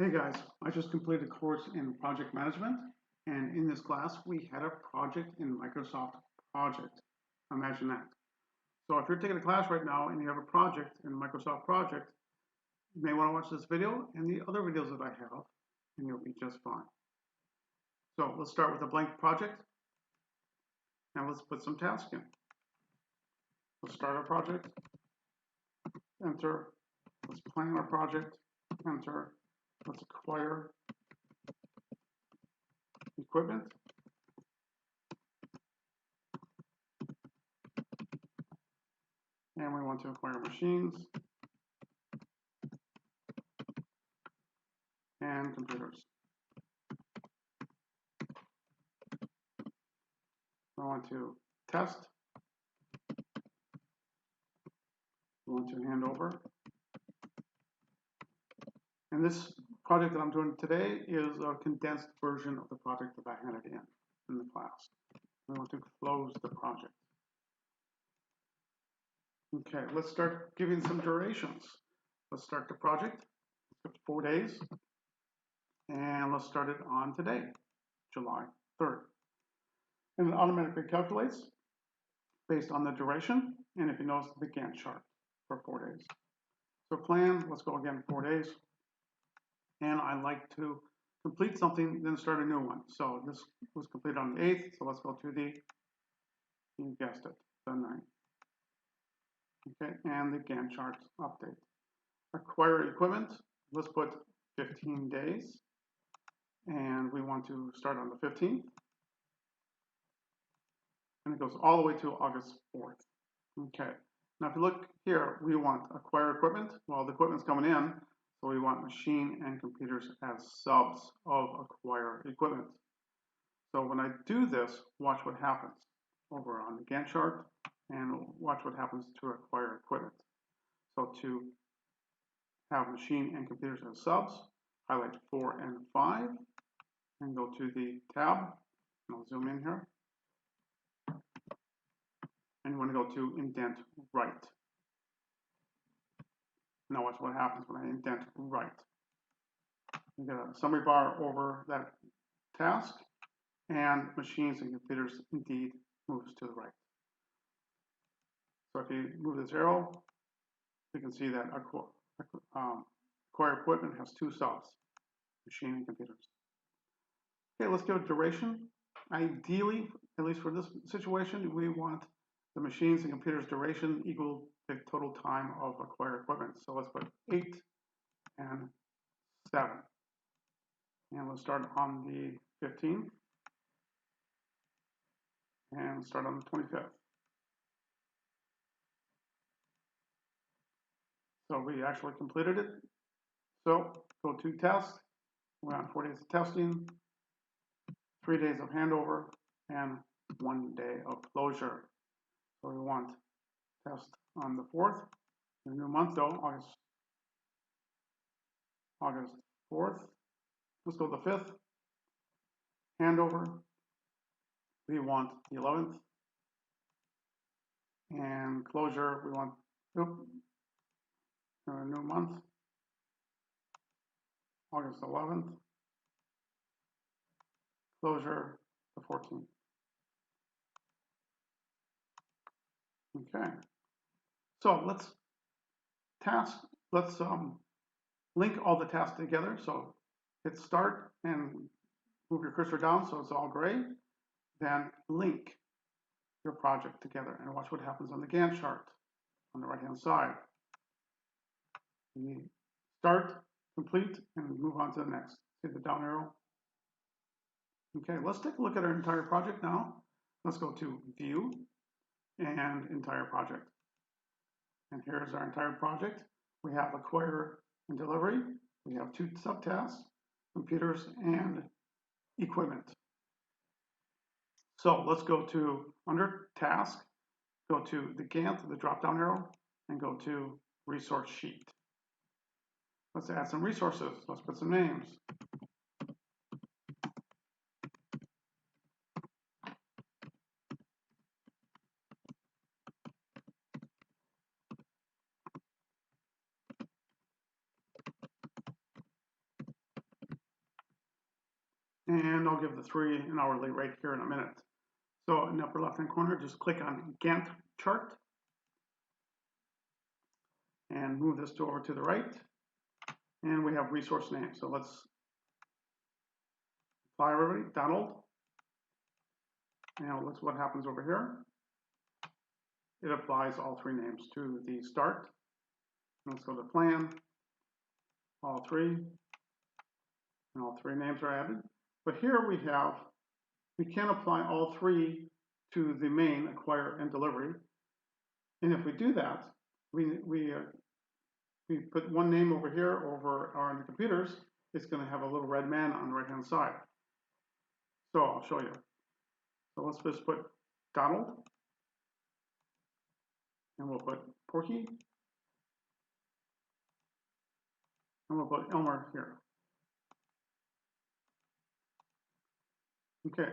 Hey guys, I just completed a course in project management, and in this class we had a project in Microsoft Project. Imagine that. So if you're taking a class right now and you have a project in Microsoft Project, you may want to watch this video and the other videos that I have, and you'll be just fine. So let's start with a blank project, and let's put some tasks in. Let's start our project, enter. Let's plan our project, enter. Let's acquire equipment. And we want to acquire machines and computers. I want to test. I want to hand over. And this project that I'm doing today is a condensed version of the project that I handed in the class. We want to close the project. Okay, let's start giving some durations. Let's start the project. 4 days. And let's start it on today, July 3rd. And it automatically calculates based on the duration. And if you notice the Gantt chart for 4 days. So plan, let's go again 4 days. And I like to complete something, then start a new one. So this was completed on the 8th, so let's go to the, you guessed it, the 9th. Okay, and the Gantt chart update. Acquire equipment, let's put 15 days, and we want to start on the 15th. And it goes all the way to August 4th. Okay, now if you look here, we want acquire equipment. Well, the equipment's coming in, so we want machine and computers as subs of acquire equipment. So when I do this, watch what happens over on the Gantt chart and watch what happens to acquire equipment. So to have machine and computers as subs, highlight 4 and 5 and go to the tab. And I'll zoom in here. And you want to go to indent right. Now watch what happens when I indent right. You get a summary bar over that task, and machines and computers indeed moves to the right. So if you move this arrow, you can see that acquire equipment has 2 subs, machine and computers. Okay, let's give it duration. Ideally, at least for this situation, we want the machines and computers duration equal the total time of acquire equipment. So let's put 8 and 7. And let's start on the 15th and start on the 25th. So we actually completed it. So go to test. We're on 4 days of testing, 3 days of handover, and 1 day of closure. So we want test on the 4th. The new month though, August 4th. Let's go to the 5th. Handover. We want the 11th. And closure, we want a new month. August 11th. Closure, the 14th. Okay. So let's link all the tasks together. So hit start and move your cursor down so it's all gray. Then link your project together and watch what happens on the Gantt chart on the right hand side. You start, complete, and move on to the next. See the down arrow? Okay, let's take a look at our entire project now. Let's go to View and Entire Project. And here's our entire project. We have Acquire and Delivery. We have 2 subtasks, computers and equipment. So let's go to, under Task, go to the Gantt, the drop-down arrow, and go to Resource Sheet. Let's add some resources. Let's put some names. And I'll give the 3 an hourly rate here in a minute. So in the upper left-hand corner, just click on Gantt chart and move this over to the right. And we have resource name. So let's apply everybody, Donald. And let's what happens over here. It applies all 3 names to the start. Let's go to plan, all 3, and all 3 names are added. But here we can apply all 3 to the main acquire and delivery. And if we do that, we put one name over here over on the computers, it's going to have a little red man on the right hand side. So I'll show you. So let's just put Donald, and we'll put Porky, and we'll put Elmer here. Okay,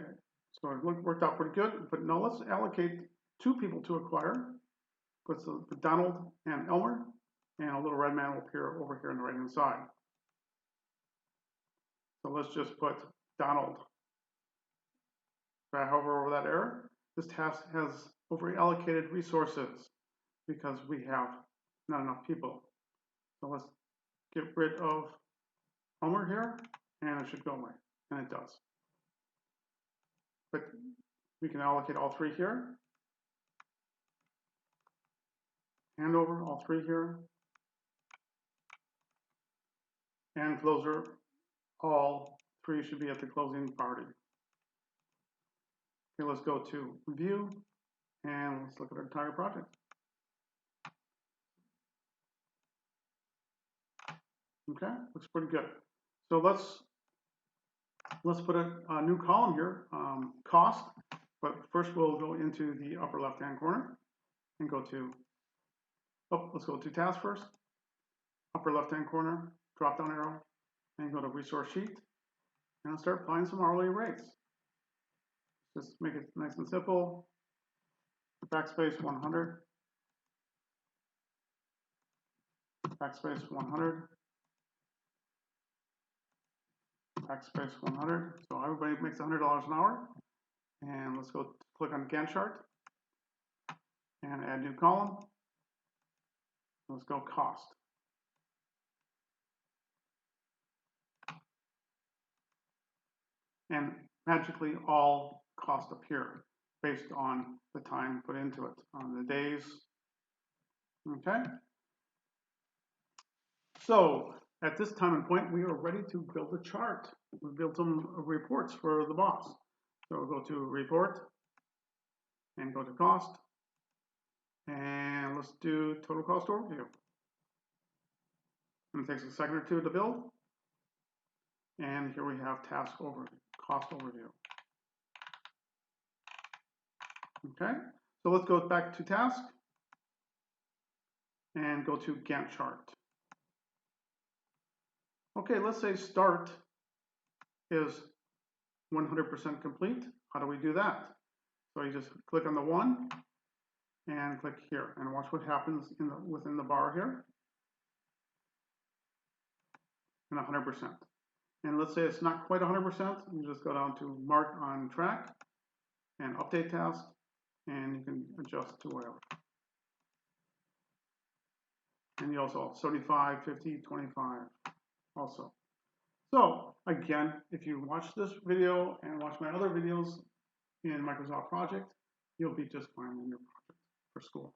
so it worked out pretty good, but now let's allocate 2 people to acquire. Put Donald and Elmer, and a little red man will appear over here on the right hand side. So let's just put Donald. If I hover over that error, this task has over-allocated resources because we have not enough people. So let's get rid of Elmer here, and it should go away, and it does. But we can allocate all 3 here, hand over all 3 here, and closer, all 3 should be at the closing party. Okay, let's go to view, and let's look at our entire project. Okay, looks pretty good. So let's put a new column here, cost. But first we'll go into the upper left-hand corner and go to, let's go to task first. Upper left-hand corner, drop-down arrow, and go to resource sheet, and start applying some hourly rates. Just make it nice and simple. Backspace 100. Backspace 100. Backspace 100. So everybody makes $100 an hour. And let's go click on Gantt chart and add new column. Let's go cost. And magically all costs appear based on the time put into it, on the days. Okay. So at this time and point, we are ready to build a chart. We built some reports for the boss. So we'll go to report and go to cost. And let's do total cost overview. And it takes a second or 2 to build. And here we have task overview, cost overview. Okay, so let's go back to task and go to Gantt chart. Okay, let's say start is 100% complete. How do we do that? So you just click on the 1 and click here and watch what happens within the bar here. And 100%. And let's say it's not quite 100%. You just go down to mark on track and update task, and you can adjust to whatever. And you also have 75, 50, 25 also. So again, if you watch this video and watch my other videos in Microsoft Project, you'll be just fine in your project for school.